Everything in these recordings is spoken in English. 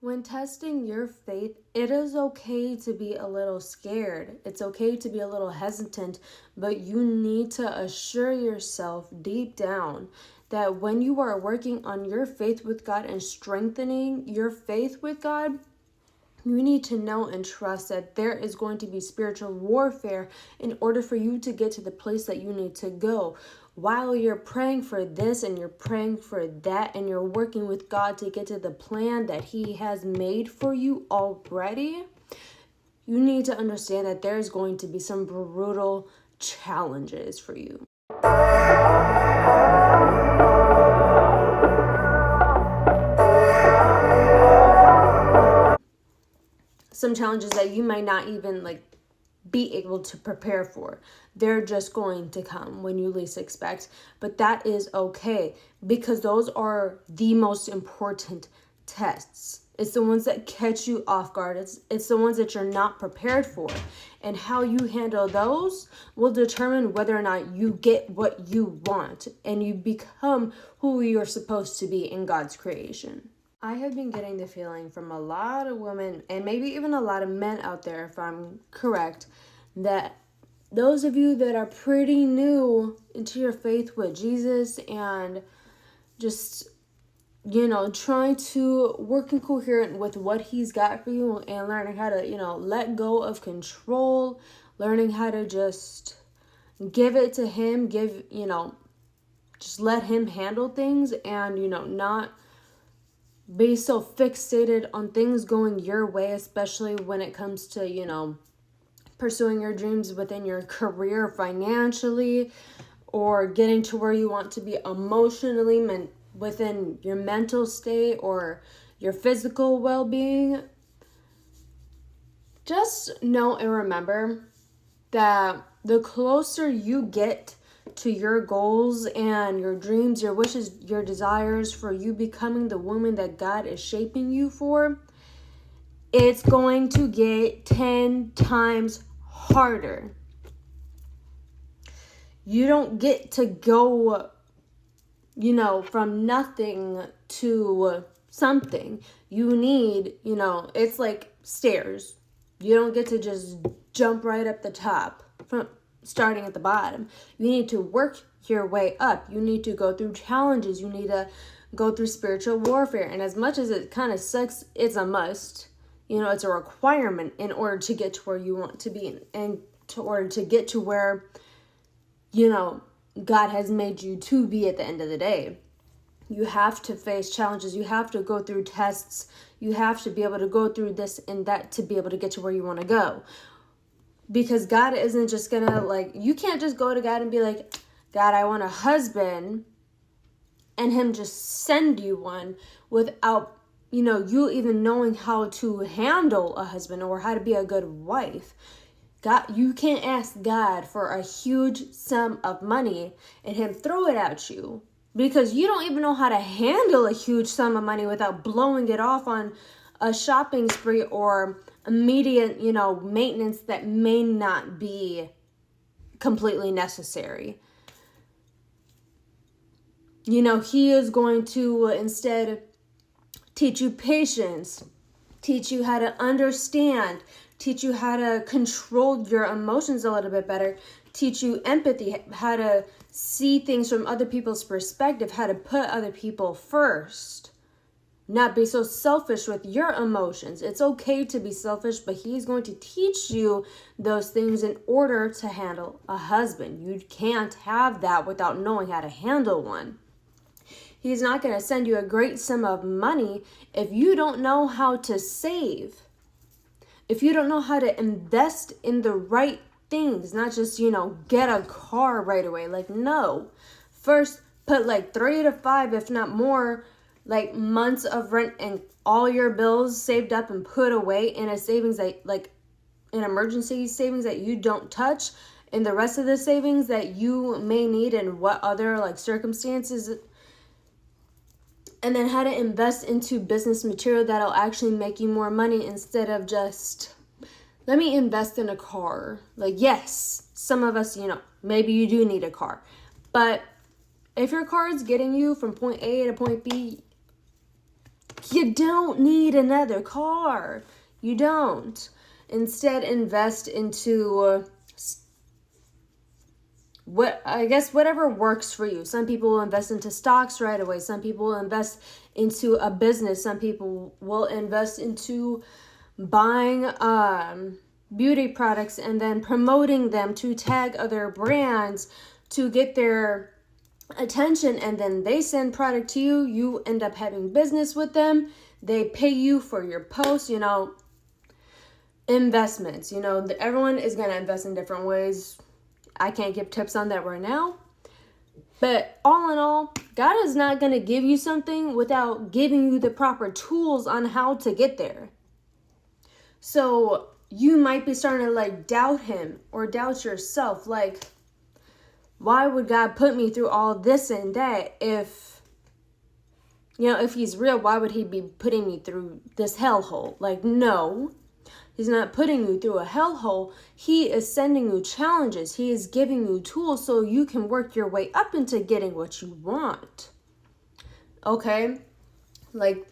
When testing your faith, it is okay to be a little scared. It's okay to be a little hesitant, but you need to assure yourself deep down that when you are working on your faith with God and strengthening your faith with God, you need to know and trust that there is going to be spiritual warfare in order for you to get to the place that you need to go. While you're praying for this and you're praying for that and you're working with God to get to the plan that He has made for you already, you need to understand that there's going to be some brutal challenges for you. Some challenges that you might not even be able to prepare for. They're just going to come when you least expect. But that is okay, because those are the most important tests. It's the ones that catch you off guard. It's the ones that you're not prepared for. And how you handle those will determine whether or not you get what you want and you become who you're supposed to be in God's creation. I have been getting the feeling from a lot of women, and maybe even a lot of men out there, if I'm correct, that those of you that are pretty new into your faith with Jesus and just, trying to work in coherent with what He's got for you and learning how to, let go of control, learning how to just give it to Him, just let Him handle things and, not be so fixated on things going your way, especially when it comes to, pursuing your dreams within your career financially, or getting to where you want to be emotionally, within your mental state or your physical well-being. Just know and remember that the closer you get to your goals and your dreams, your wishes, your desires for you becoming the woman that God is shaping you for, it's going to get 10 times harder. You don't get to go, from nothing to something. You need, it's like stairs. You don't get to just jump right up the top from starting at the bottom. You need to work your way up. You need to go through challenges. You need to go through spiritual warfare. And as much as it kind of sucks, it's a must. It's a requirement in order to get to where you want to be, and to order to get to where, God has made you to be at the end of the day. You have to face challenges. You have to go through tests. You have to be able to go through this and that to be able to get to where you want to go. Because God isn't just going to, you can't just go to God and be like, God, I want a husband, and Him just send you one without, you even knowing how to handle a husband or how to be a good wife. God, you can't ask God for a huge sum of money and Him throw it at you, because you don't even know how to handle a huge sum of money without blowing it off on a shopping spree or immediate, maintenance that may not be completely necessary. He is going to instead teach you patience, teach you how to understand, teach you how to control your emotions a little bit better, teach you empathy, how to see things from other people's perspective, how to put other people first. Not be so selfish with your emotions. It's okay to be selfish, but He's going to teach you those things in order to handle a husband. You can't have that without knowing how to handle one. He's not going to send you a great sum of money if you don't know how to save. If you don't know how to invest in the right things, not just, get a car right away. No. First, put 3 to 5, if not more, months of rent and all your bills saved up and put away in a savings that, an emergency savings that you don't touch, and the rest of the savings that you may need and what other circumstances, and then how to invest into business material that'll actually make you more money instead of just, let me invest in a car. Yes, some of us, maybe you do need a car, but if your car is getting you from point A to point B, You don't need another car. You don't. Instead, invest into whatever works for you. Some people will invest into stocks right away. Some people will invest into a business. Some people will invest into buying beauty products and then promoting them to tag other brands to get their attention, and then they send product to you. You end up having business with them. They pay you for your posts. Investments, everyone is going to invest in different ways. I can't give tips on that right now, but all in all, God is not going to give you something without giving you the proper tools on how to get there. So you might be starting to doubt him or doubt yourself, why would God put me through all this and that? If he's real, why would he be putting me through this hellhole? No, he's not putting you through a hellhole. He is sending you challenges. He is giving you tools so you can work your way up into getting what you want. Okay? Like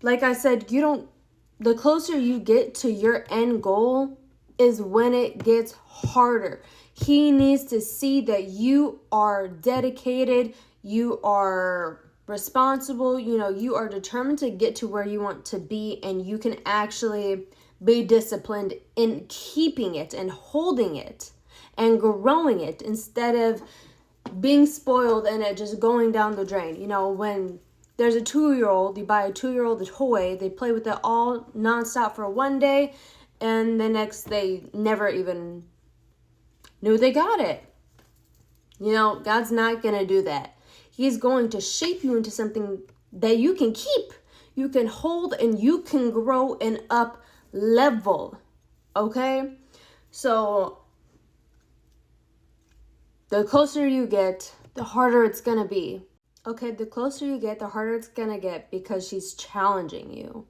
I said, the closer you get to your end goal is when it gets harder. He needs to see that you are dedicated, you are responsible, you are determined to get to where you want to be, and you can actually be disciplined in keeping it and holding it and growing it instead of being spoiled and it just going down the drain. When there's a 2-year-old, you buy a 2-year-old a toy, they play with it all nonstop for one day, and the next they never even knew they got it. God's not going to do that. He's going to shape you into something that you can keep, you can hold, and you can grow and up level. Okay? So the closer you get, the harder it's going to be. Okay, the closer you get, the harder it's going to get because he's challenging you.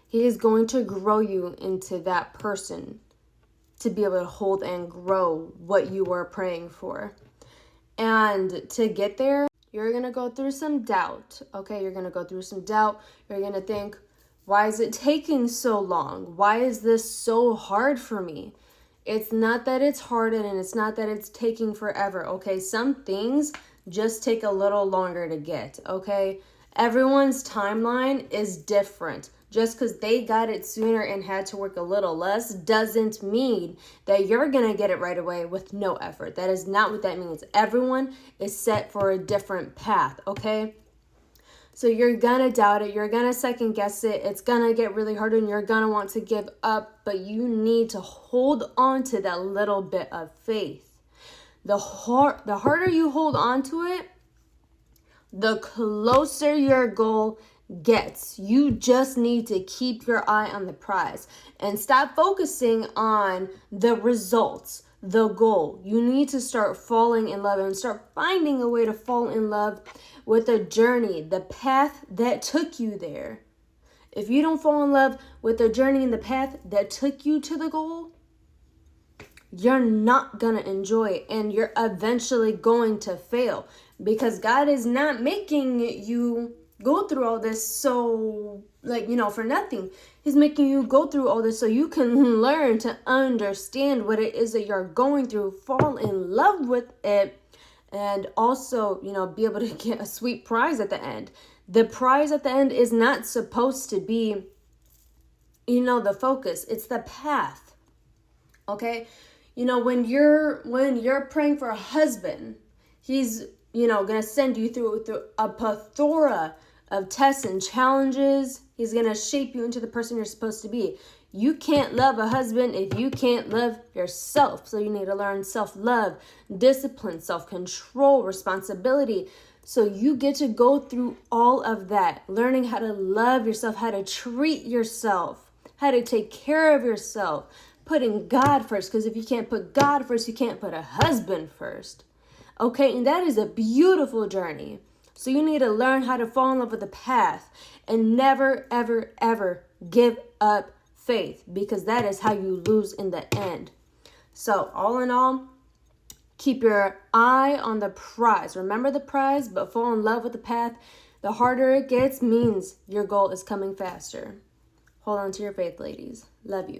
He is going to grow you into that person to be able to hold and grow what you were praying for. And to get there, you're going to go through some doubt. Okay, you're going to go through some doubt. You're going to think, why is it taking so long? Why is this so hard for me? It's not that it's hard and it's not that it's taking forever. Okay, some things just take a little longer to get. Okay, everyone's timeline is different. Just because they got it sooner and had to work a little less doesn't mean that you're going to get it right away with no effort. That is not what that means. Everyone is set for a different path, okay? So you're going to doubt it. You're going to second guess it. It's going to get really hard and you're going to want to give up. But you need to hold on to that little bit of faith. The harder you hold on to it, the closer your goal gets. You just need to keep your eye on the prize and stop focusing on the results, the goal. You need to start falling in love and start finding a way to fall in love with the journey, the path that took you there. If you don't fall in love with the journey and the path that took you to the goal, you're not going to enjoy it and you're eventually going to fail because God is not making you go through all this so for nothing. He's making you go through all this so you can learn to understand what it is that you're going through, fall in love with it, and also, be able to get a sweet prize at the end. The prize at the end is not supposed to be, the focus. It's the path. Okay? When you're praying for a husband, he's, going to send you through a plethora of tests and challenges. He's going to shape you into the person you're supposed to be. You can't love a husband if you can't love yourself. So you need to learn self-love, discipline, self-control, responsibility. So you get to go through all of that, learning how to love yourself, how to treat yourself, how to take care of yourself, putting God first. Because if you can't put God first, you can't put a husband first. Okay, and that is a beautiful journey. So you need to learn how to fall in love with the path and never, ever, ever give up faith because that is how you lose in the end. So all in all, keep your eye on the prize. Remember the prize, but fall in love with the path The harder it gets means your goal is coming faster. Hold on to your faith, ladies. Love you.